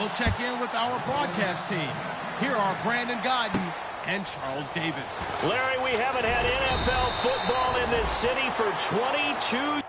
We'll check in with our broadcast team. Here are Brandon Godden and Charles Davis. Larry, we haven't had NFL football in this city for 22 years.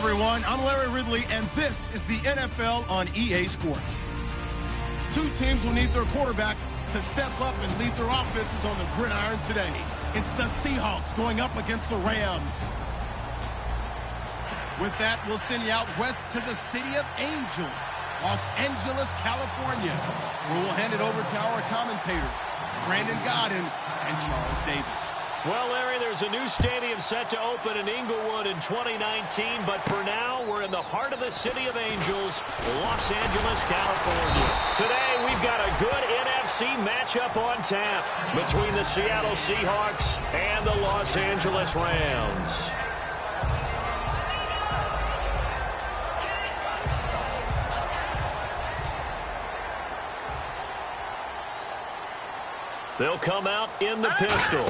Everyone, I'm Larry Ridley, and this is the NFL on EA Sports. Two teams will need their quarterbacks to step up and lead their offenses on the gridiron today. It's the Seahawks going up against the Rams. With that, we'll send you out west to the City of Angels, Los Angeles, California, where we'll hand it over to our commentators, Brandon Godden and Charles Davis. Well, Larry, there's a new stadium set to open in Inglewood in 2019, but for now, we're in the heart of the City of Angels, Los Angeles, California. Today, we've got a good NFC matchup on tap between the Seattle Seahawks and the Los Angeles Rams. They'll come out in the pistol.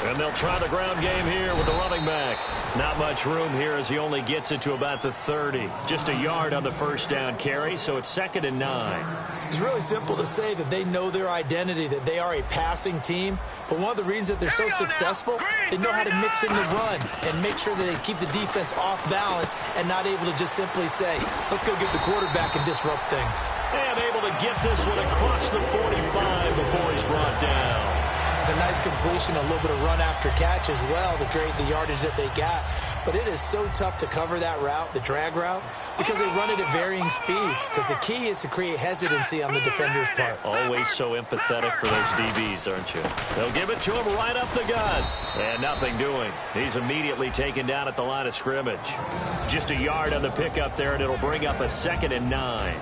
And they'll try the ground game here with the running back. Not much room here as he only gets it to about the 30. Just a yard on the first down carry, so it's 2nd and 9. It's really simple to say that they know their identity, that they are a passing team. But one of the reasons that they're so successful, they know how to mix in the run and make sure that they keep the defense off balance and not able to just simply say, let's go get the quarterback and disrupt things. And able to get this one across the 45 before he's brought down. It's a nice completion, a little bit of run after catch as well to create the yardage that they got. but it is so tough to cover that route, the drag route, because they run it at varying speeds, because the key is to create hesitancy on the defender's part. Always so empathetic for those DBs, aren't you? They'll give it to him right up the gut. And nothing doing. He's immediately taken down at the line of scrimmage. Just a yard on the pickup there, and it'll bring up a 2nd and 9.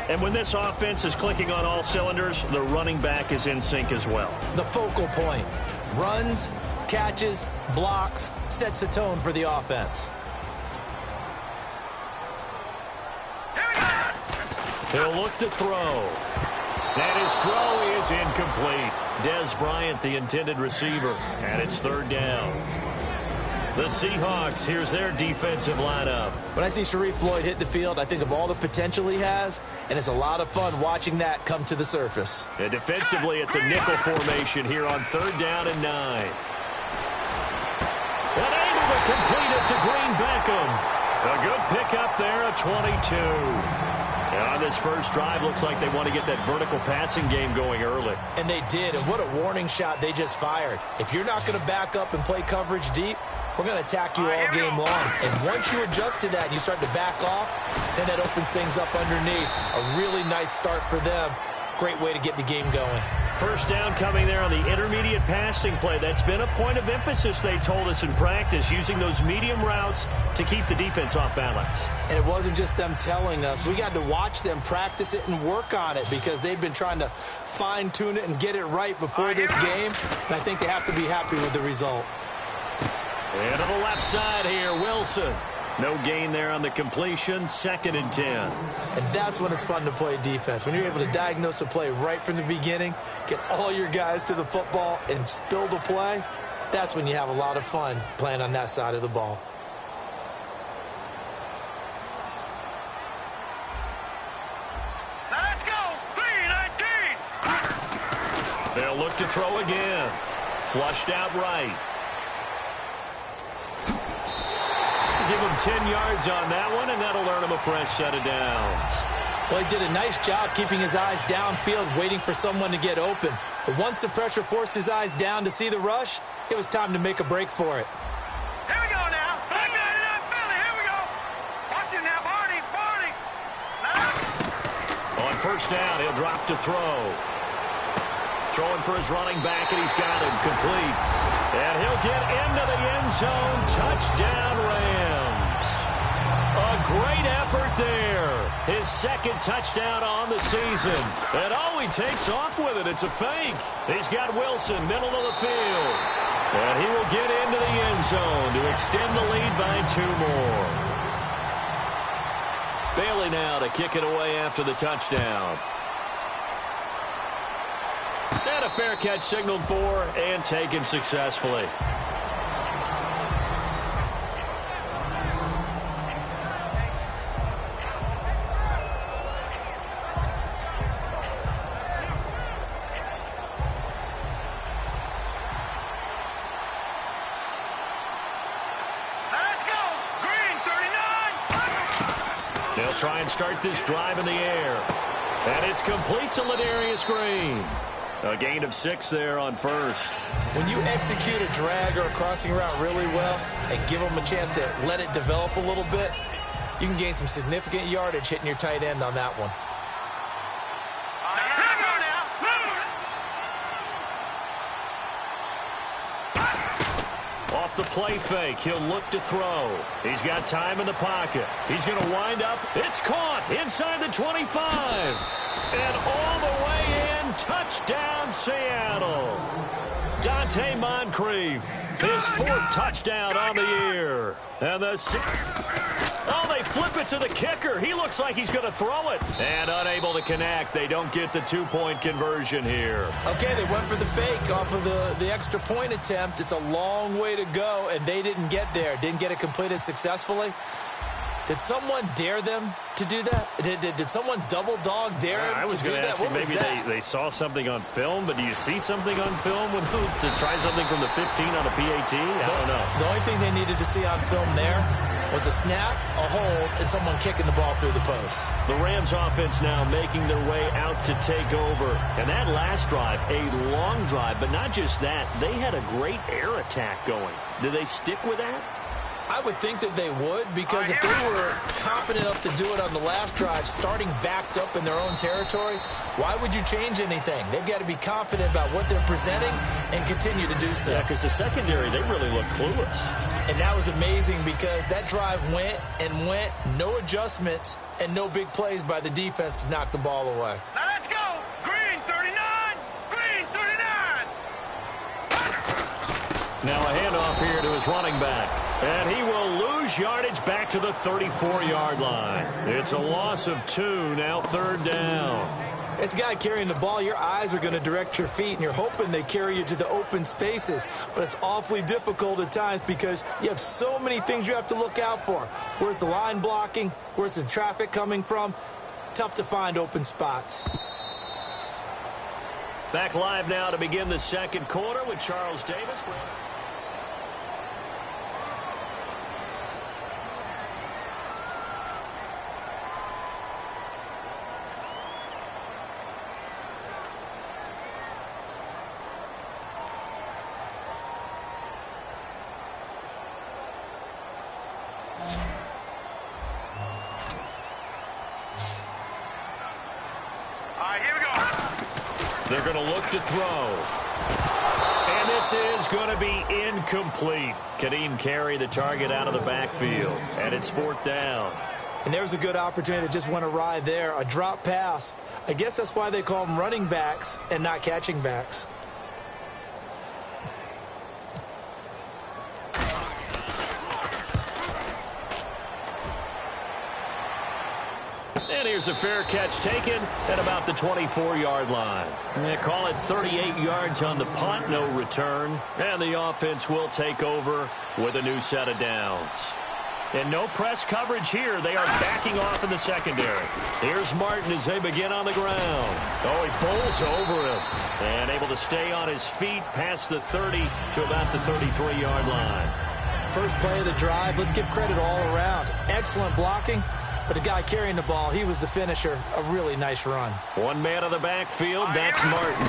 And when this offense is clicking on all cylinders, the running back is in sync as well. The focal point. Runs, catches, blocks, sets a tone for the offense. He'll look to throw. And his throw is incomplete. Des Bryant, the intended receiver, and it's 3rd down. The Seahawks, here's their defensive lineup. When I see Sharif Floyd hit the field, I think of all the potential he has, and it's a lot of fun watching that come to the surface. And defensively, it's a nickel formation here on 3rd down and 9. And able to complete it to Green Beckham. A good pickup there, a 22. And on this first drive, looks like they want to get that vertical passing game going early. And they did, and what a warning shot they just fired. If you're not going to back up and play coverage deep, we're going to attack you all game long. And once you adjust to that and you start to back off, then that opens things up underneath. A really nice start for them. Great way to get the game going. First down coming there on the intermediate passing play. That's been a point of emphasis, they told us in practice, using those medium routes to keep the defense off balance. And it wasn't just them telling us. We got to watch them practice it and work on it because they've been trying to fine-tune it and get it right before this game. And I think they have to be happy with the result. And to the left side here, Wilson. No gain there on the completion, 2nd and 10. And that's when it's fun to play defense. When you're able to diagnose a play right from the beginning, get all your guys to the football and build a play, that's when you have a lot of fun playing on that side of the ball. Let's go! 3-19! They'll look to throw again. Flushed out right. Give him 10 yards on that one, and that'll earn him a fresh set of downs. Well, he did a nice job keeping his eyes downfield, waiting for someone to get open. But once the pressure forced his eyes down to see the rush, it was time to make a break for it. Here we go now. I got it up, Philly. Here we go. Watch it now, Barney. On first down, he'll drop to throw. Throwing for his running back, and he's got him complete. And he'll get into the end zone. Touchdown, Rams. A great effort there. His 2nd touchdown on the season. And oh, he takes off with it. It's a fake. He's got Wilson, middle of the field. And he will get into the end zone to extend the lead by 2 more. Bailey now to kick it away after the touchdown. And a fair catch signaled for and taken successfully. Let's go! Green, 39! They'll try and start this drive in the air. And it's complete to Ladarius Green. A gain of 6 there on first. When you execute a drag or a crossing route really well and give them a chance to let it develop a little bit, you can gain some significant yardage hitting your tight end on that one. Here we go now. Off the play fake, he'll look to throw. He's got time in the pocket. He's going to wind up. It's caught inside the 25. And all the way in, touchdown Seattle. Dante Moncrief, his 4th touchdown on the year. And the they flip it to the kicker. He looks like he's going to throw it. And unable to connect. They don't get the 2-point conversion here. Okay, they went for the fake off of the extra point attempt. It's a long way to go, and they didn't get there. Didn't get it completed successfully. Did someone dare them to do that? Did someone double dog dare them to do that? What was that? They saw something on film, but do you see something on film when it was to try something from the 15 on a PAT? I don't know. The only thing they needed to see on film there was a snap, a hold, and someone kicking the ball through the post. The Rams offense now making their way out to take over. And that last drive, a long drive, but not just that. They had a great air attack going. Do they stick with that? I would think that they would, because if they were confident enough to do it on the last drive, starting backed up in their own territory, why would you change anything? They've got to be confident about what they're presenting and continue to do so. Yeah, because the secondary, they really look clueless. And that was amazing because that drive went and went, no adjustments, and no big plays by the defense to knock the ball away. Now let's go. Green 39. Green 39. Now a handoff here to his running back. And he will lose yardage back to the 34-yard line. It's a loss of 2, now 3rd down. As a guy carrying the ball, your eyes are going to direct your feet, and you're hoping they carry you to the open spaces. But it's awfully difficult at times because you have so many things you have to look out for. Where's the line blocking? Where's the traffic coming from? Tough to find open spots. Back live now to begin the second quarter with Charles Davis. They're going to look to throw. And this is going to be incomplete. Kadeem Carey, the target, out of the backfield. And it's 4th down. And there was a good opportunity that just went awry there. A drop pass. I guess that's why they call them running backs and not catching backs. And here's a fair catch taken at about the 24-yard line. They call it 38 yards on the punt, no return. And the offense will take over with a new set of downs. And no press coverage here. They are backing off in the secondary. Here's Martin as they begin on the ground. Oh, he bowls over him. And able to stay on his feet past the 30 to about the 33-yard line. First play of the drive. Let's give credit all around. Excellent blocking. But the guy carrying the ball, he was the finisher. A really nice run. One man of the backfield, that's Martin.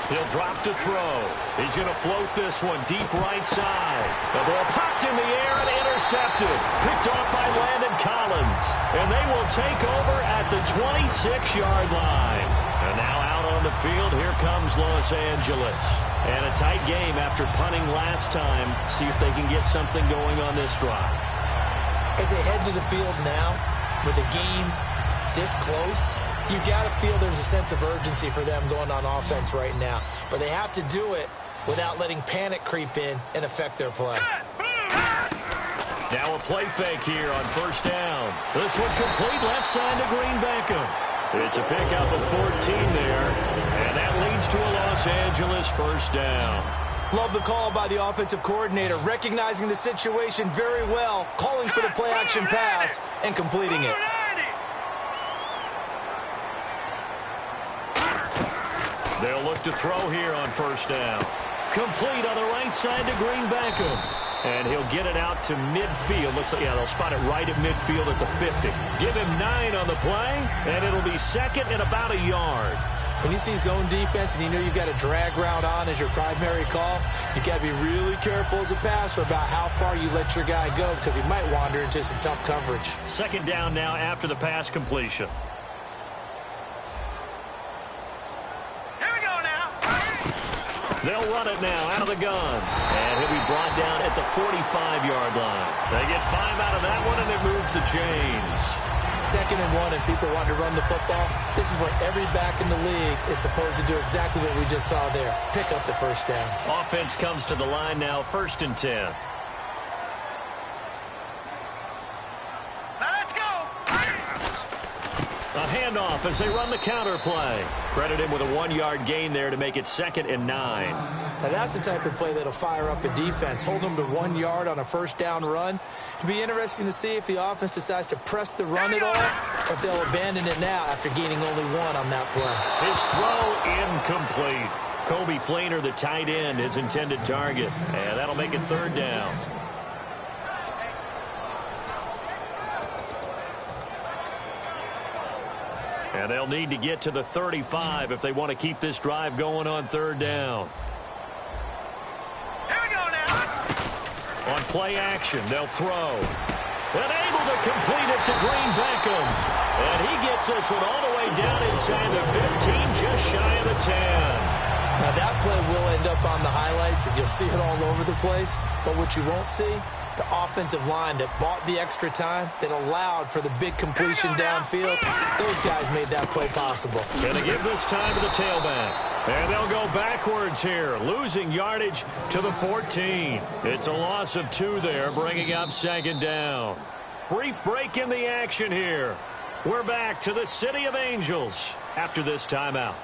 He'll drop to throw. He's going to float this one deep right side. The ball popped in the air and intercepted. Picked off by Landon Collins. And they will take over at the 26-yard line. And now out on the field, here comes Los Angeles. And a tight game after punting last time. See if they can get something going on this drive. As they head to the field now, with the game this close, you've got to feel there's a sense of urgency for them going on offense right now. But they have to do it without letting panic creep in and affect their play. Now a play fake here on 1st down. This one complete left side to Green Beckham. It's a pickup of 14 there, and that leads to a Los Angeles 1st down. Love the call by the offensive coordinator, recognizing the situation very well, calling for the play-action pass and completing it. They'll look to throw here on 1st down. Complete on the right side to Green Beckham. And he'll get it out to midfield. Looks like, yeah, they'll spot it right at midfield at the 50. Give him 9 on the play, and it'll be 2nd and about a yard. When you see zone defense and you know you've got a drag route on as your primary call, you've got to be really careful as a passer about how far you let your guy go because he might wander into some tough coverage. 2nd down now after the pass completion. Here we go now. They'll run it now out of the gun. And he'll be brought down at the 45-yard line. They get 5 out of that one, and it moves the chains. 2nd and 1, and people want to run the football. This is what every back in the league is supposed to do, exactly what we just saw there. Pick up the 1st down. Offense comes to the line now, 1st and 10. Now let's go. A handoff as they run the counter play. Credit him with a 1-yard gain there to make it 2nd and 9. Now that's the type of play that'll fire up a defense. Hold them to 1 yard on a 1st down run. It'll be interesting to see if the offense decides to press the run at all, or if they'll abandon it now after gaining only 1 on that play. His throw incomplete. Kobe Fleener, the tight end, his intended target. And that'll make it 3rd down. And they'll need to get to the 35 if they want to keep this drive going on 3rd down. Here we go now. On play action, they'll throw. And able to complete it to Green Beckham. And he gets this one all the way down inside the 15, just shy of the 10. Now that play will end up on the highlights, and you'll see it all over the place. But what you won't see, the offensive line that bought the extra time, that allowed for the big completion downfield, those guys made that play possible. Gonna give this time to the tailback. And they'll go backwards here, losing yardage to the 14. It's a loss of 2 there, bringing up second down. Brief break in the action here. We're back to the City of Angels after this timeout.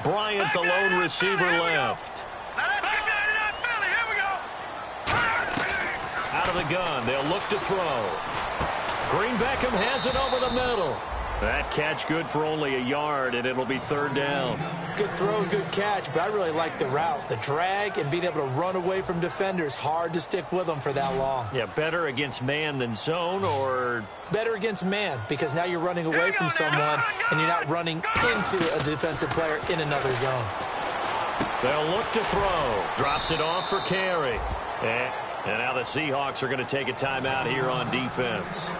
Bryant, the lone receiver, left. Out of the gun, they'll look to throw. Green Beckham has it over the middle. That catch good for only a yard, and it'll be third down. Good throw, good catch, but I really like the route. The drag and being able to run away from defenders, hard to stick with them for that long. Yeah, better against man than zone, or... Better against man, because now you're running away from someone, and you're not running into a defensive player in another zone. They'll look to throw. Drops it off for carry. And now the Seahawks are going to take a timeout here on defense.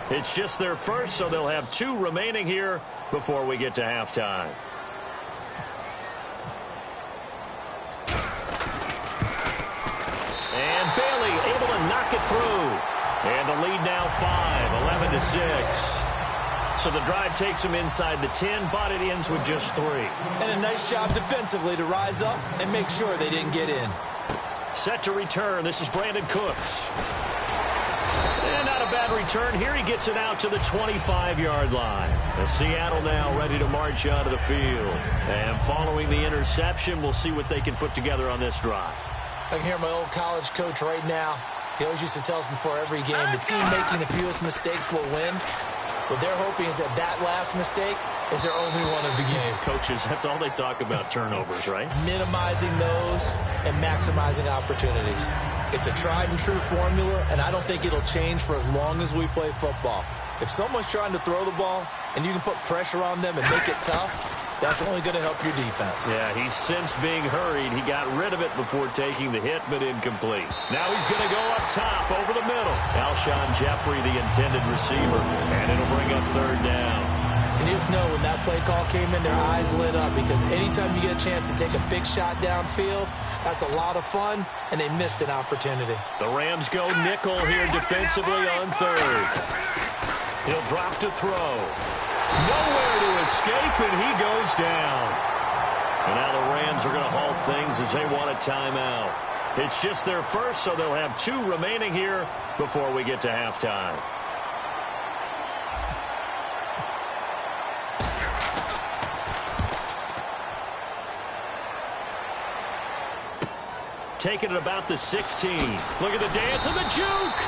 It's just their first, so they'll have 2 remaining here before we get to halftime. And Bailey able to knock it through. And the lead now 5, 11-6. So the drive takes them inside the 10, but it ends with just 3. And a nice job defensively to rise up and make sure they didn't get in. Set to return. This is Brandon Cooks. And not a bad return. Here he gets it out to the 25-yard line. And Seattle now ready to march onto the field. And following the interception, we'll see what they can put together on this drive. I can hear my old college coach right now. He always used to tell us before every game, the team making the fewest mistakes will win. What they're hoping is that last mistake is their only one of the game. Coaches, that's all they talk about, turnovers, right? Minimizing those and maximizing opportunities. It's a tried-and-true formula, and I don't think it'll change for as long as we play football. If someone's trying to throw the ball and you can put pressure on them and make it tough, that's only going to help your defense. Yeah, he's since being hurried. He got rid of it before taking the hit, but incomplete. Now he's going to go up top over the middle. Alshon Jeffrey, the intended receiver, and it'll bring up third down. And you just know when that play call came in, their eyes lit up, because anytime you get a chance to take a big shot downfield, that's a lot of fun, and they missed an opportunity. The Rams go nickel here defensively on third. He'll drop to throw. Nowhere to escape, and he goes down. And now the Rams are going to halt things as they want a timeout. It's just their first, so they'll have 2 remaining here before we get to halftime. Taking it about the 16. Look at the dance and the juke.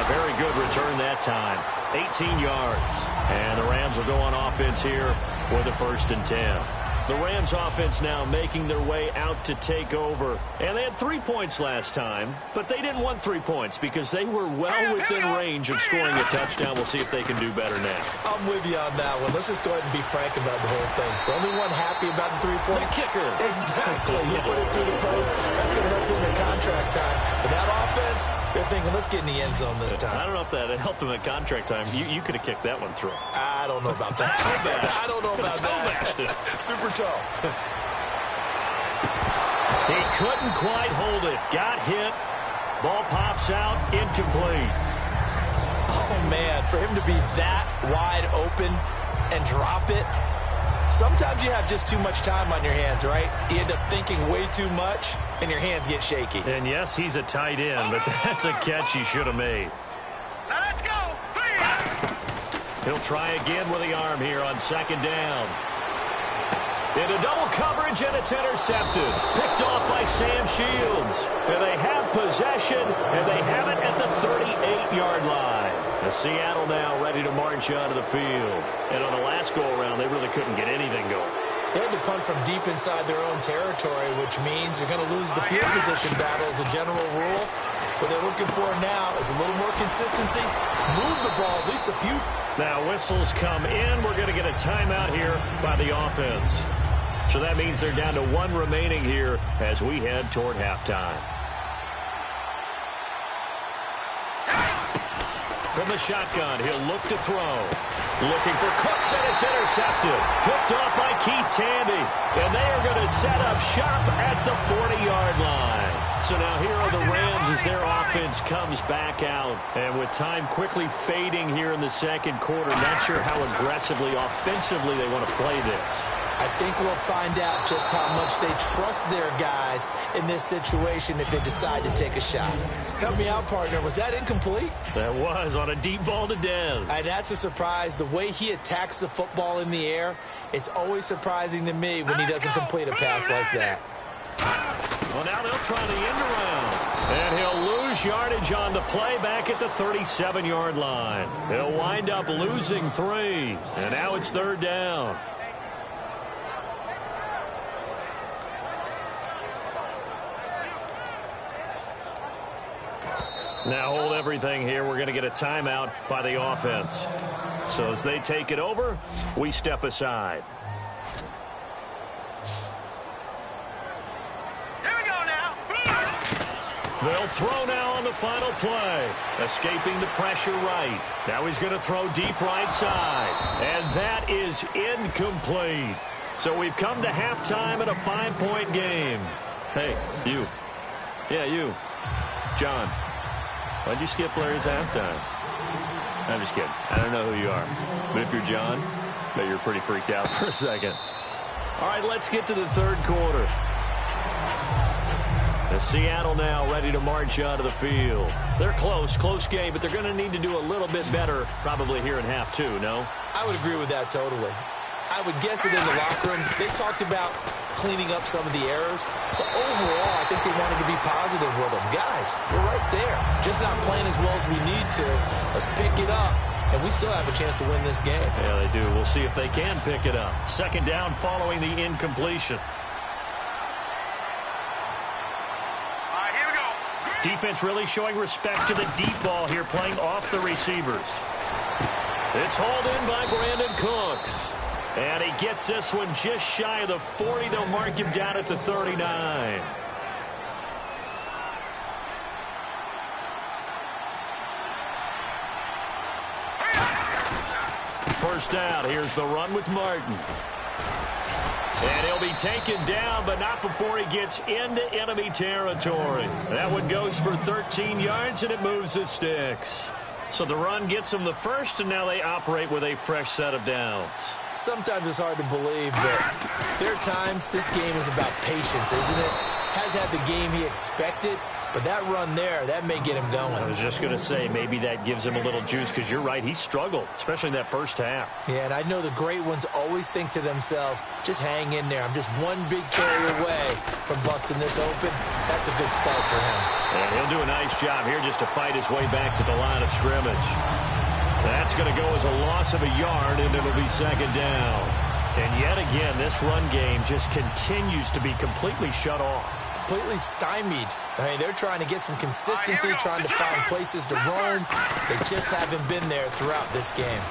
Very good return that time. 18 yards. And the Rams will go on offense here with a 1st and 10. The Rams offense now making their way out to take over. And they had 3 points last time, but they didn't want 3 points because they were well within range of scoring a touchdown. We'll see if they can do better now. I'm with you on that one. Let's just go ahead and be frank about the whole thing. The only one happy about the 3-point kicker. Exactly. You put it through the post. That's going to help him in contract time. But that offense, they're thinking, let's get in the end zone this time. I don't know if that helped him at contract time. You could have kicked that one through. I don't know about that. I don't know about that. Super toe. He couldn't quite hold it. Got hit. Ball pops out. Incomplete. Oh, man. For him to be that wide open and drop it, sometimes you have just too much time on your hands, right? You end up thinking way too much, and your hands get shaky. And, yes, he's a tight end, but that's a catch he should have made. Now let's go. He'll try again with the arm here on 2nd down. Into double coverage, and it's intercepted. Picked off by Sam Shields. And they have possession, and they have it at the 38-yard line. And Seattle now ready to march onto the field. And on the last go-around, they really couldn't get anything going. They had to punt from deep inside their own territory, which means you're going to lose the field position battle as a general rule. What they're looking for now is a little more consistency. Move the ball at least a few Now whistles come in. We're going to get a timeout here by the offense. So that means they're down to 1 remaining here as we head toward halftime. From the shotgun, he'll look to throw. Looking for Cooks, and it's intercepted. Picked off by Keith Tandy. And they are going to set up shop at the 40-yard line. So now here are the Rams as their offense comes back out. And with time quickly fading here in the second quarter, not sure how aggressively, offensively they want to play this. I think we'll find out just how much they trust their guys in this situation if they decide to take a shot. Help me out, partner. Was that incomplete? That was on a deep ball to Dez. And that's a surprise. The way he attacks the football in the air, it's always surprising to me when he doesn't complete a pass like that. Well, now they'll try the end around. And he'll lose yardage on the play back at the 37-yard line. He'll wind up losing 3. And now it's 3rd down. Now hold everything here. We're going to get a timeout by the offense. So as they take it over, we step aside. Here we go now. They'll throw now on the final play. Escaping the pressure right. Now he's going to throw deep right side. And that is incomplete. So we've come to halftime at a 5-point game. Hey, you. Yeah, you. John. Why'd you skip Larry's halftime? I'm just kidding. I don't know who you are. But if you're John, I bet you're pretty freaked out for a second. All right, let's get to the third quarter. As Seattle now ready to march out of the field. They're close game, but they're going to need to do a little bit better probably here in half 2, no? I would agree with that totally. I would guess it in the locker room. They talked about cleaning up some of the errors, but overall, I think they wanted to be positive with them. Guys, we're right there. Just not playing as well as we need to. Let's pick it up, and we still have a chance to win this game. Yeah, they do. We'll see if they can pick it up. 2nd down following the incompletion. All right, here we go. Defense really showing respect to the deep ball here, playing off the receivers. It's hauled in by Brandon Cooks. And he gets this one just shy of the 40. They'll mark him down at the 39. First down. Here's the run with Martin. And he'll be taken down, but not before he gets into enemy territory. That one goes for 13 yards, and it moves the sticks. So the run gets them the first, and now they operate with a fresh set of downs. Sometimes it's hard to believe, but there are times this game is about patience, isn't it? Has had the game he expected, but that run there, that may get him going. I was just going to say, maybe that gives him a little juice, because you're right, he struggled, especially in that first half. Yeah, and I know the great ones always think to themselves, just hang in there. I'm just one big carry away from busting this open. That's a good start for him. And he'll do a nice job here just to fight his way back to the line of scrimmage. That's going to go as a loss of a yard, and it'll be 2nd down. And yet again, this run game just continues to be completely shut off. Completely stymied. I mean, they're trying to get some consistency, trying to find places to roam. They just haven't been there throughout this game.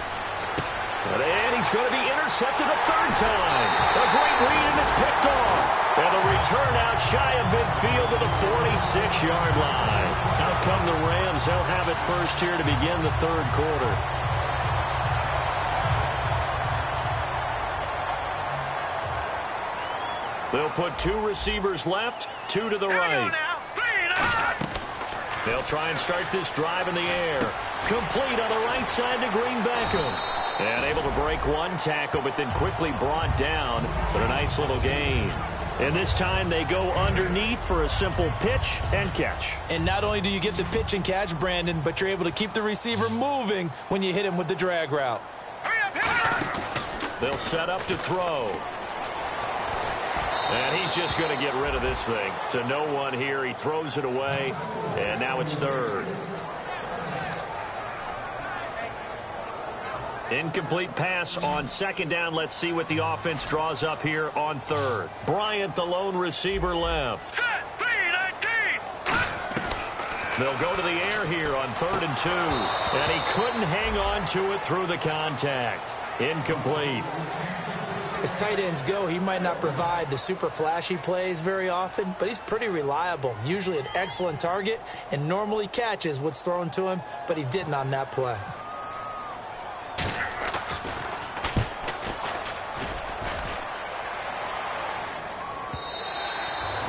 And he's going to be intercepted a 3rd time. A great read, and it's picked off. And the return out shy of midfield to the 46-yard line. Out come the Rams. They'll have it first here to begin the 3rd quarter. They'll put 2 receivers left, 2 to the right. They'll try and start this drive in the air. Complete on the right side to Green Beckham. And able to break one tackle, but then quickly brought down. But a nice little gain. And this time they go underneath for a simple pitch and catch. And not only do you get the pitch and catch, Brandon, but you're able to keep the receiver moving when you hit him with the drag route. They'll set up to throw. And he's just going to get rid of this thing. To no one here. He throws it away. And now it's 3rd. Incomplete pass on 2nd down. Let's see what the offense draws up here on 3rd. Bryant, the lone receiver, left. They'll go to the air here on 3rd and 2. And he couldn't hang on to it through the contact. Incomplete. As tight ends go, he might not provide the super flashy plays very often, but he's pretty reliable. Usually an excellent target and normally catches what's thrown to him, but he didn't on that play.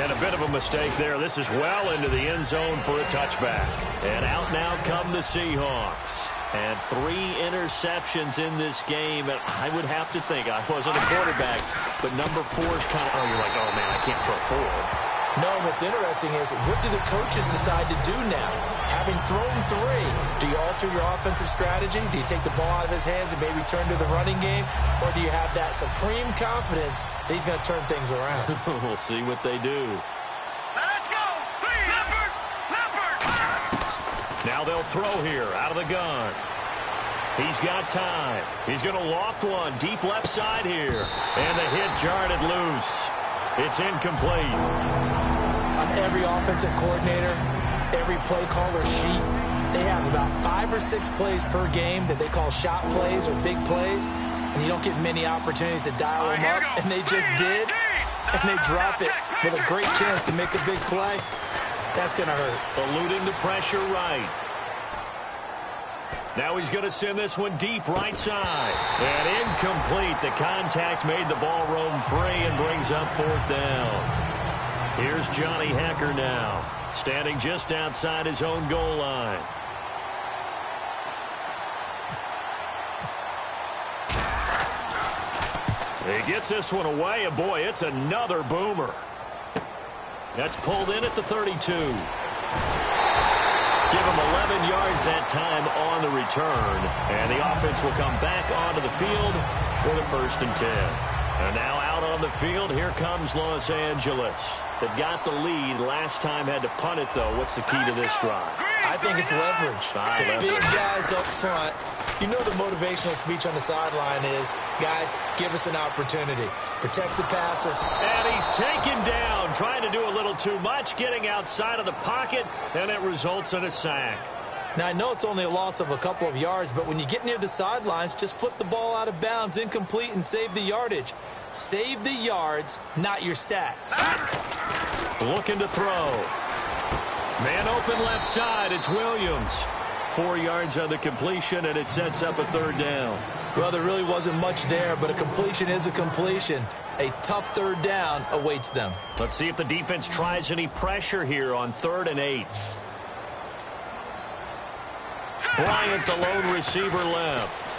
And a bit of a mistake there. This is well into the end zone for a touchback. And out now come the Seahawks. And 3 interceptions in this game. And I would have to think, I wasn't a quarterback, but number 4 is kind of, you're like, oh, man, I can't throw 4. No, what's interesting is, what do the coaches decide to do now? Having thrown 3, do you alter your offensive strategy? Do you take the ball out of his hands and maybe turn to the running game? Or do you have that supreme confidence that he's going to turn things around? We'll see what they do. Let's go! Leopard! Now they'll throw here out of the gun. He's got time. He's going to loft one deep left side here. And the hit jarred it loose. It's incomplete. On every offensive coordinator, every play caller sheet, they have about 5 or 6 plays per game that they call shot plays or big plays, and you don't get many opportunities to dial them up, and they just did, and they drop it with a great chance to make a big play. That's going to hurt. Eluding the pressure right. Now he's going to send this one deep right side. And incomplete. The contact made the ball roam free and brings up 4th down. Here's Johnny Hacker now, standing just outside his own goal line. He gets this one away, and boy, it's another boomer. That's pulled in at the 32. Give him 11 yards that time on the return. And the offense will come back onto the field for the 1st and 10. And now out on the field, here comes Los Angeles. They've got the lead. Last time had to punt it, though. What's the key to this drive? I think it's leverage. The big guys up front. You know the motivational speech on the sideline is, guys, give us an opportunity. Protect the passer. And he's taken down, trying to do a little too much, getting outside of the pocket, and it results in a sack. Now, I know it's only a loss of a couple of yards, but when you get near the sidelines, just flip the ball out of bounds, incomplete, and save the yardage. Save the yards, not your stats. Looking to throw. Man open left side, it's Williams. 4 yards on the completion, and it sets up a 3rd down. Well, there really wasn't much there, but a completion is a completion. A tough 3rd down awaits them. Let's see if the defense tries any pressure here on 3rd and 8. Bryant, the lone receiver, left.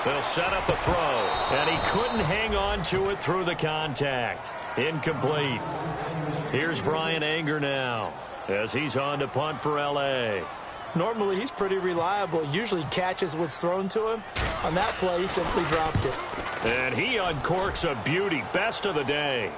They'll set up a throw, and he couldn't hang on to it through the contact. Incomplete. Here's Brian Anger now, as he's on to punt for L.A. Normally, he's pretty reliable. Usually catches what's thrown to him. On that play, he simply dropped it. And he uncorks a beauty. Best of the day.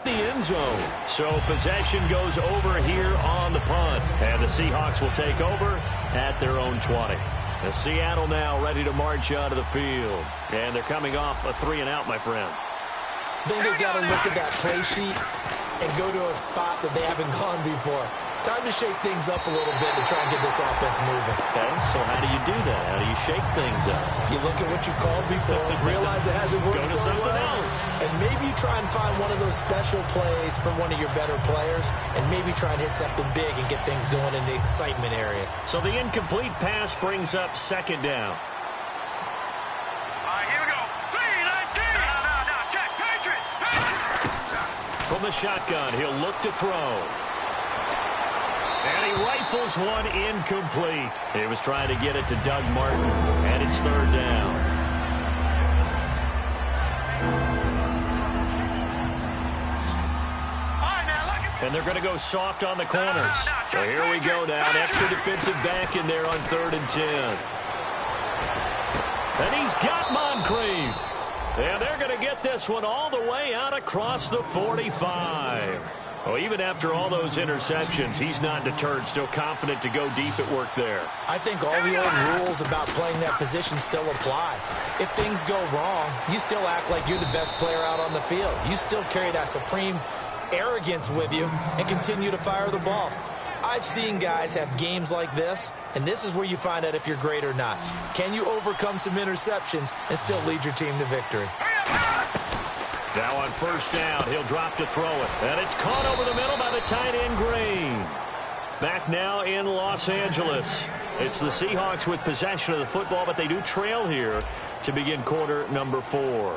The end zone. So possession goes over here on the punt. And the Seahawks will take over at their own 20. The Seattle now ready to march out of the field. And they're coming off a 3-and-out, my friend. I think they've got to look at that play sheet and go to a spot that they haven't gone before. Time to shake things up a little bit to try and get this offense moving. Okay, so how do you do that? How do you shake things up? You look at what you called before, realize it hasn't worked so well, and maybe you try and find one of those special plays from one of your better players, and maybe try and hit something big and get things going in the excitement area. So the incomplete pass brings up 2nd down. All right, here we go. 3-19. No, check. Patriot. From the shotgun, he'll look to throw. And he rifles one incomplete. He was trying to get it to Doug Martin, and it's 3rd down. And they're going to go soft on the corners. So here we go now. An extra defensive back in there on 3rd and 10. And he's got Moncrief. And they're going to get this one all the way out across the 45. Well, even after all those interceptions, he's not deterred, still confident to go deep at work there. I think all the old rules about playing that position still apply. If things go wrong, you still act like you're the best player out on the field. You still carry that supreme arrogance with you and continue to fire the ball. I've seen guys have games like this, and this is where you find out if you're great or not. Can you overcome some interceptions and still lead your team to victory? Now on first down, he'll drop to throw it. And it's caught over the middle by the tight end, Green. Back now in Los Angeles. It's the Seahawks with possession of the football, but they do trail here to begin quarter number 4.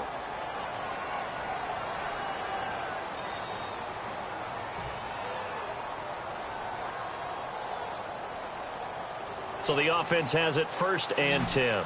So the offense has it 1st and 10.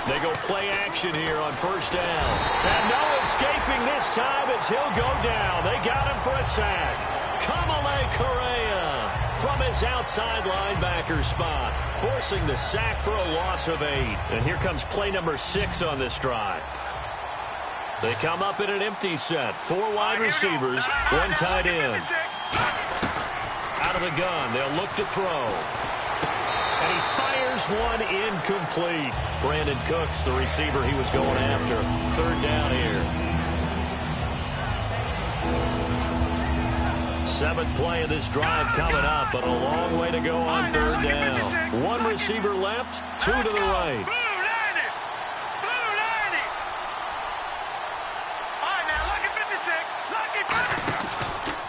They go play action here on first down. And no escaping this time as he'll go down. They got him for a sack. Kamale Correa from his outside linebacker spot, forcing the sack for a loss of 8. And here comes play number 6 on this drive. They come up in an empty set. 4 wide receivers, 1 tight end. Out of the gun, they'll look to throw. And he fires one incomplete. Brandon Cooks, the receiver he was going after. 3rd down here. 7th play of this drive coming up, but a long way to go on 3rd down. 1 receiver left, 2 to the right.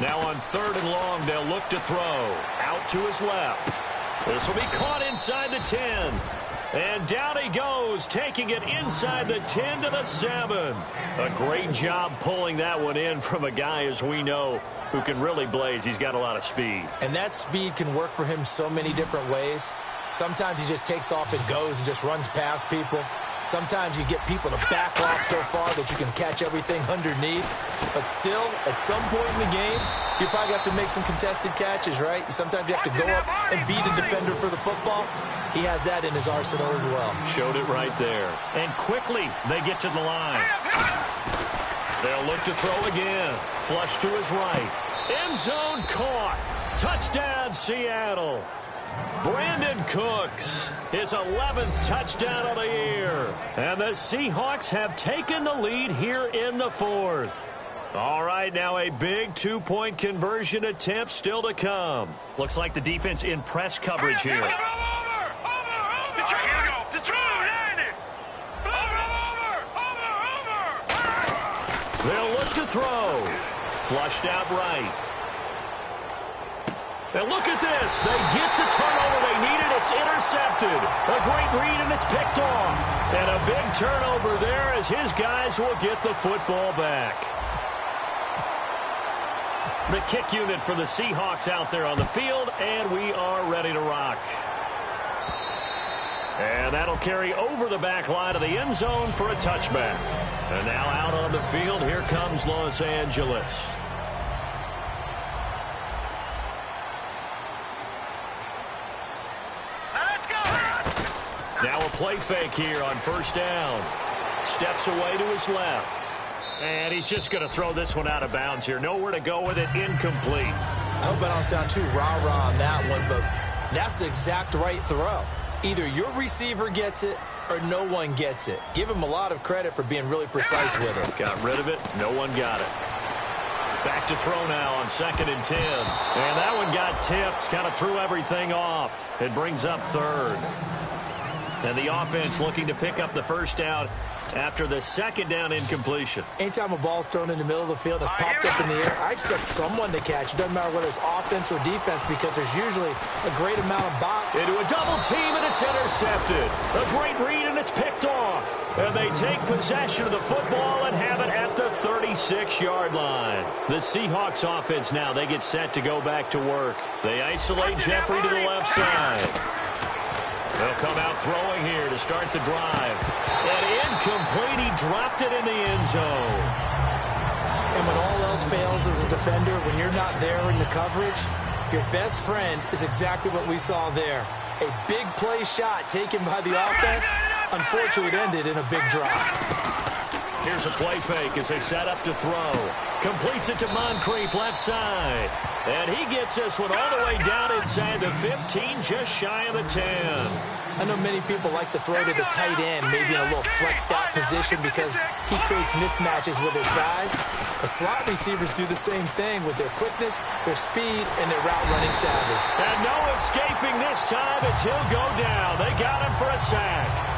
Now on 3rd and long, they'll look to throw. Out to his left. This will be caught inside the 10. And down he goes, taking it inside the 10 to the 7. A great job pulling that one in from a guy, as we know, who can really blaze. He's got a lot of speed. And that speed can work for him so many different ways. Sometimes he just takes off and goes and just runs past people. Sometimes you get people to back off so far that you can catch everything underneath. But still, at some point in the game, you probably have to make some contested catches, right? Sometimes you have to go up and beat a defender for the football. He has that in his arsenal as well. Showed it right there. And quickly, they get to the line. They'll look to throw again. Flush to his right. End zone caught. Touchdown, Seattle. Brandon Cooks, his 11th touchdown of the year. And the Seahawks have taken the lead here in the 4th. All right, now a big 2-point conversion attempt still to come. Looks like the defense in press coverage here. They'll look to throw. Flushed out right. And look at this. They get the turnover they needed. It's intercepted. A great read, and it's picked off. And a big turnover there as his guys will get the football back. The kick unit for the Seahawks out there on the field, and we are ready to rock. And that'll carry over the back line of the end zone for a touchback. And now out on the field, here comes Los Angeles. Now a play fake here on first down. Steps away to his left. And he's just going to throw this one out of bounds here. Nowhere to go with it. Incomplete. I hope I don't sound too rah-rah on that one, but that's the exact right throw. Either your receiver gets it or no one gets it. Give him a lot of credit for being really precise with it. Got rid of it. No one got it. Back to throw now on 2nd and 10. And that one got tipped. Kind of threw everything off. It brings up 3rd. And the offense looking to pick up the first down after the 2nd down incompletion. Anytime a ball's thrown in the middle of the field that's popped up in the air, I expect someone to catch. It doesn't matter whether it's offense or defense because there's usually a great amount of box. Into a double team, and it's intercepted. A great read, and it's picked off. And they take possession of the football and have it at the 36-yard line. The Seahawks offense now, they get set to go back to work. They isolate Jeffrey to the left side. They'll come out throwing here to start the drive. And incomplete. He dropped it in the end zone. And when all else fails as a defender, when you're not there in the coverage, your best friend is exactly what we saw there. A big play shot taken by the offense. Unfortunately, it ended in a big drop. Here Here's a play fake as they set up to throw. Completes it to Moncrief left side. And he gets this one all the way down inside the 15, just shy of the 10. I know many people like to throw to the tight end, maybe in a little flexed out position because he creates mismatches with his size. The slot receivers do the same thing with their quickness, their speed, and their route running savvy. And no escaping this time as he'll go down. They got him for a sack.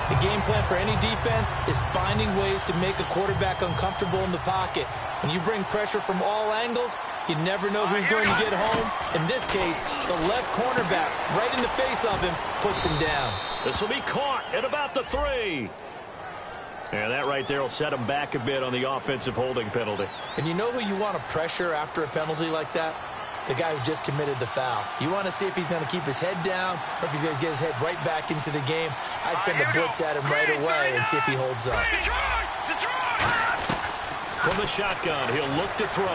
The game plan for any defense is finding ways to make a quarterback uncomfortable in the pocket. When you bring pressure from all angles, you never know who's going to get home. In this case, the left cornerback, right in the face of him, puts him down. This will be caught at about the 3. And that right there will set him back a bit on the offensive holding penalty. And you know who you want to pressure after a penalty like that? The guy who just committed the foul. You want to see if he's going to keep his head down or if he's going to get his head right back into the game. I'd send a blitz at him right away and see if he holds up. From the shotgun, he'll look to throw.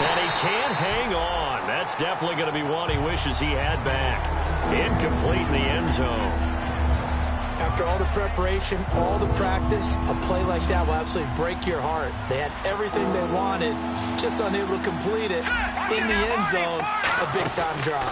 And he can't hang on. That's definitely going to be one he wishes he had back. Incomplete in the end zone. After all the preparation, all the practice, a play like that will absolutely break your heart. They had everything they wanted, just unable to complete it. In the end zone, a big-time drop.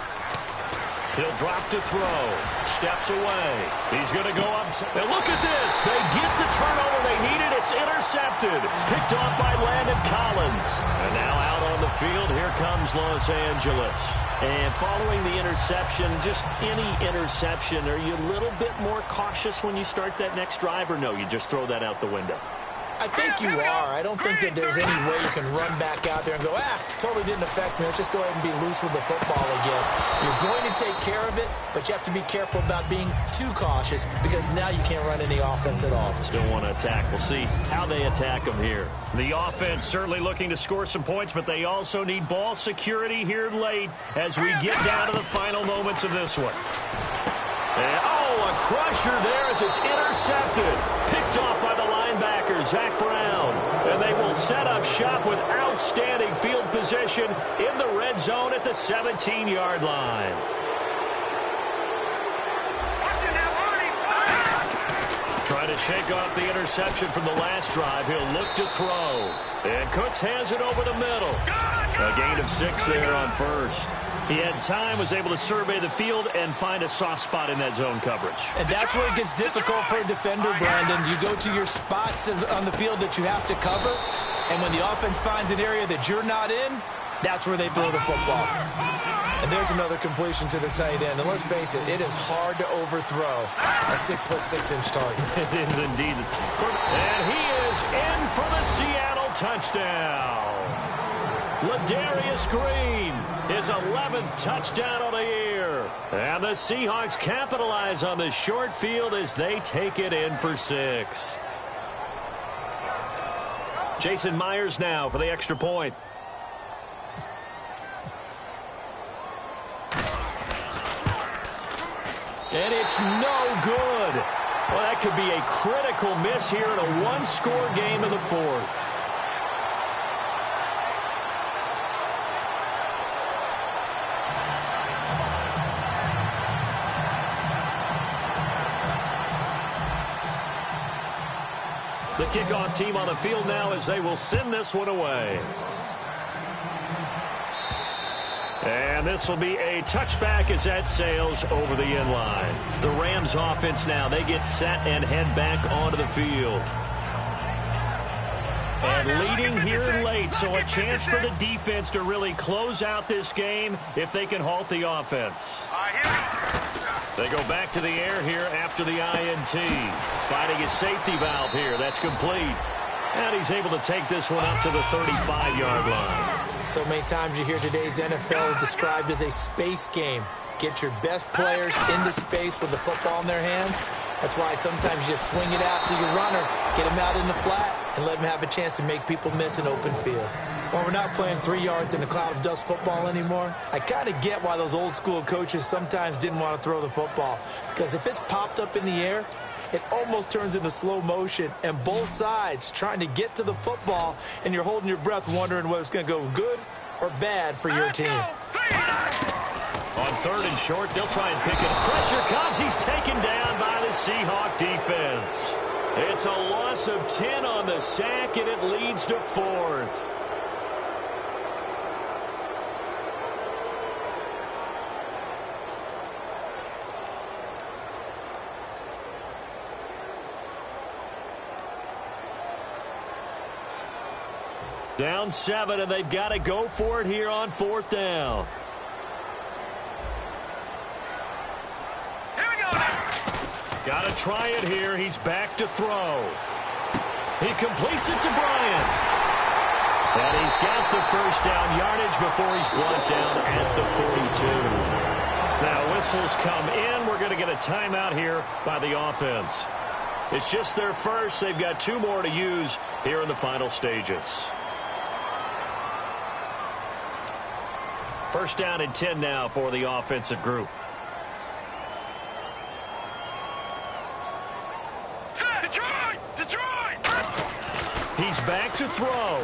He'll drop to throw. Steps away. He's going to go up. And look at this. They get the turnover they needed. It's intercepted. Picked off by Landon Collins. And now out on the field, here comes Los Angeles. And following the interception, just any interception, are you a little bit more cautious when you start that next drive, or no, you just throw that out the window? I think you are. I don't think that there's any way you can run back out there and go, totally didn't affect me. Let's just go ahead and be loose with the football again. You're going to take care of it, but you have to be careful about being too cautious because now you can't run any offense at all. Still want to attack. We'll see how they attack them here. The offense certainly looking to score some points, but they also need ball security here late as we get down to the final moments of this one. And, a crusher there as it's intercepted. Picked off by the linebacker, Zach Brown. And they will set up shop with outstanding field position in the red zone at the 17-yard line. Trying to shake off the interception from the last drive. He'll look to throw. And Cooks has it over the middle. A gain of 6 there on first. He had time, was able to survey the field and find a soft spot in that zone coverage. And that's where it gets difficult for a defender, Brandon. You go to your spots on the field that you have to cover, and when the offense finds an area that you're not in, that's where they throw the football. And there's another completion to the tight end. And let's face it, it is hard to overthrow a 6'6" target. It is indeed. And he is in for the Seattle touchdown. Ladarius Green, his 11th touchdown of the year. And the Seahawks capitalize on the short field as they take it in for 6. Jason Myers now for the extra point. And it's no good. Well, that could be a critical miss here in a one-score game in the fourth. The kickoff team on the field now as they will send this one away. And this will be a touchback as that sails over the end line. The Rams offense now, they get set and head back onto the field. And leading here late, so a chance for the defense to really close out this game if they can halt the offense. They go back to the air here after the INT. Finding his safety valve here. That's complete. And he's able to take this one up to the 35-yard line. So many times you hear today's NFL described as a space game. Get your best players into space with the football in their hands. That's why sometimes you just swing it out to your runner, get him out in the flat, and let him have a chance to make people miss an open field. While we're not playing 3 yards in a cloud of dust football anymore, I kind of get why those old school coaches sometimes didn't want to throw the football. Because if it's popped up in the air, it almost turns into slow motion, and both sides trying to get to the football, and you're holding your breath wondering whether it's going to go good or bad for your team. On 3rd and short, they'll try and pick it. Pressure comes. He's taken down by the Seahawk defense. It's a loss of 10 on the sack, and it leads to 4th. Down 7, and they've got to go for it here on 4th down. Here we go now. Got to try it here. He's back to throw. He completes it to Bryant. And he's got the first down yardage before he's brought down at the 42. Now whistles come in. We're going to get a timeout here by the offense. It's just their first. They've got 2 more to use here in the final stages. First down and 10 now for the offensive group. Detroit! Detroit! He's back to throw.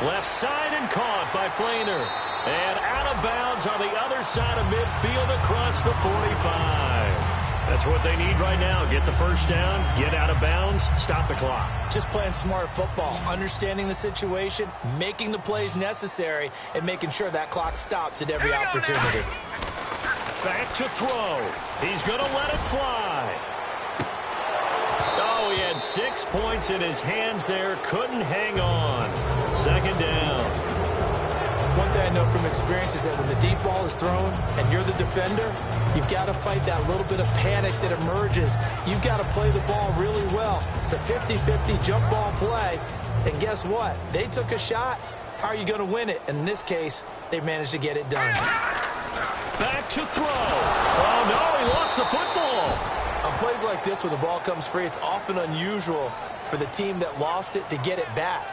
Left side and caught by Flainer. And out of bounds on the other side of midfield across the 45. That's what they need right now. Get the first down, get out of bounds, stop the clock. Just playing smart football, understanding the situation, making the plays necessary, and making sure that clock stops at every opportunity. Back to throw. He's going to let it fly. Oh, he had 6 points in his hands there. Couldn't hang on. Second down. One thing I know from experience is that when the deep ball is thrown and you're the defender, you've got to fight that little bit of panic that emerges. You've got to play the ball really well. It's a 50-50 jump ball play. And guess what? They took a shot. How are you going to win it? And in this case, they managed to get it done. Back to throw. Oh, no, he lost the football. On plays like this where the ball comes free, it's often unusual for the team that lost it to get it back.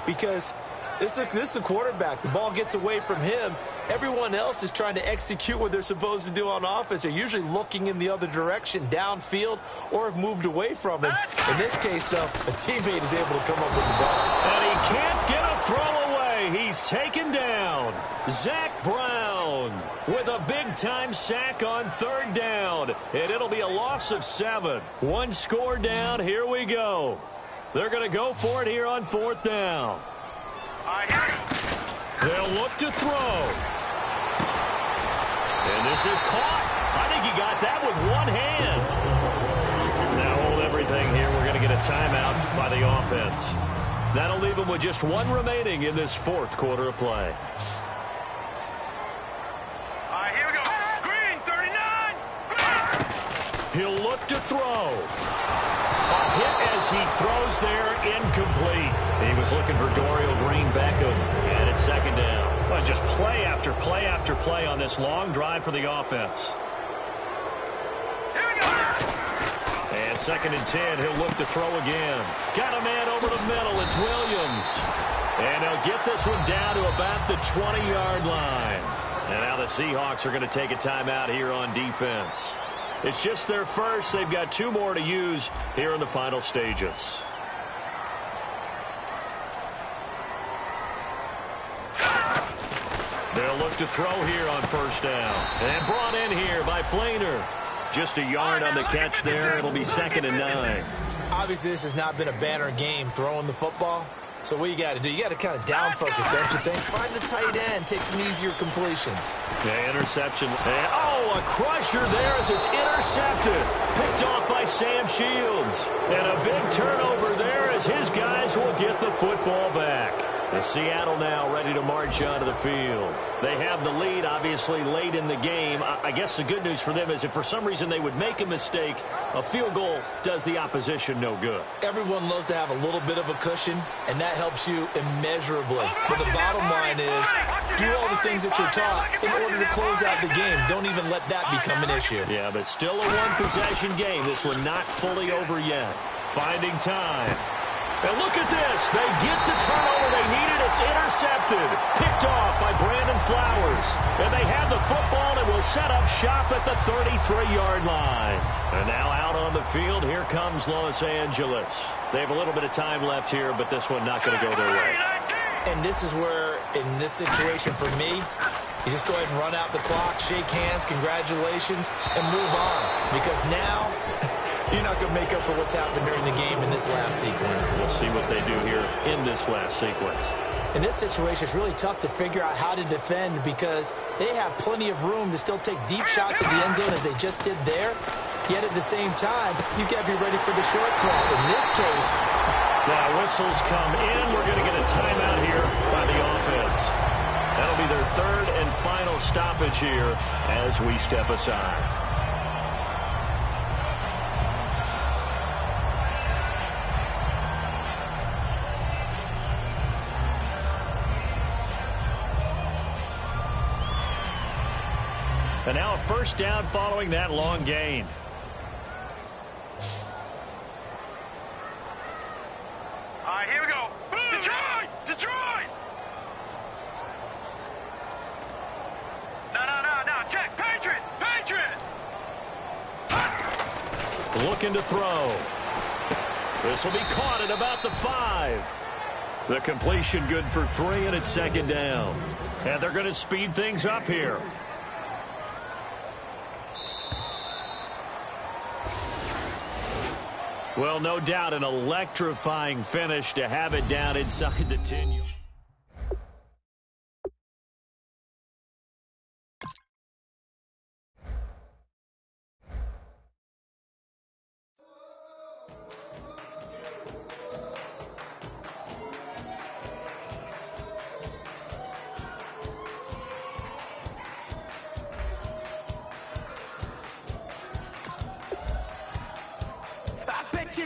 Because this is the quarterback. The ball gets away from him. Everyone else is trying to execute what they're supposed to do on offense. They're usually looking in the other direction, downfield, or have moved away from him. In this case, though, a teammate is able to come up with the ball. And he can't get a throw away. He's taken down. Zach Brown with a big-time sack on 3rd down. And it'll be a loss of 7. 1 score down. Here we go. They're going to go for it here on 4th down. They'll look to throw. And this is caught. I think he got that with one hand. Now hold everything here. We're going to get a timeout by the offense. That'll leave them with just 1 remaining in this 4th quarter of play. Here we go. Green, 39. Green. He'll look to throw. A hit as he throws there, incomplete. He was looking for Dorial Green-Beckham, and it's 2nd down. Well, just play after play after play on this long drive for the offense. Here we go. And 2nd and 10, he'll look to throw again. Got a man over the middle, it's Williams. And he'll get this one down to about the 20-yard line. And now the Seahawks are going to take a timeout here on defense. It's just their first. They've got 2 more to use here in the final stages. They'll look to throw here on 1st down. And brought in here by Flainer. Just a yard on the catch there. It'll be 2nd and 9. Obviously, this has not been a banner game throwing the football. So what you got to do, you got to kind of down focus, don't you think? Find the tight end, take some easier completions. Yeah, interception. And, oh, a crusher there as it's intercepted. Picked off by Sam Shields. And a big turnover there as his guys will get the football back. And Seattle now ready to march onto the field. They have the lead, obviously, late in the game. I guess the good news for them is if for some reason they would make a mistake, a field goal does the opposition no good. Everyone loves to have a little bit of a cushion, and that helps you immeasurably. But the bottom line is, do all the things that you're taught in order to close out the game. Don't even let that become an issue. Yeah, but still a one-possession game. This one not fully over yet. Finding time. And look at this. They get the turnover they needed. It's intercepted. Picked off by Brandon Flowers. And they have the football and will set up shop at the 33-yard line. And now out on the field, here comes Los Angeles. They have a little bit of time left here, but this one not going to go their way. And this is where, in this situation for me, you just go ahead and run out the clock, shake hands, congratulations, and move on. Because now You're not going to make up for what's happened during the game in this last sequence. We'll see what they do here in this last sequence. In this situation, it's really tough to figure out how to defend because they have plenty of room to still take deep shots at the end zone as they just did there. Yet at the same time, you've got to be ready for the short throw. In this case, now whistles come in. We're going to get a timeout here by the offense. That'll be their third and final stoppage here as we step aside. And now a first down following that long gain. All right, here we go. Detroit! Detroit! No. Check. Patriot! Patriot! Looking to throw. This will be caught at about the 5. The completion good for 3, and it's second down. And they're going to speed things up here. Well, no doubt an electrifying finish to have it down inside the 10. I bet you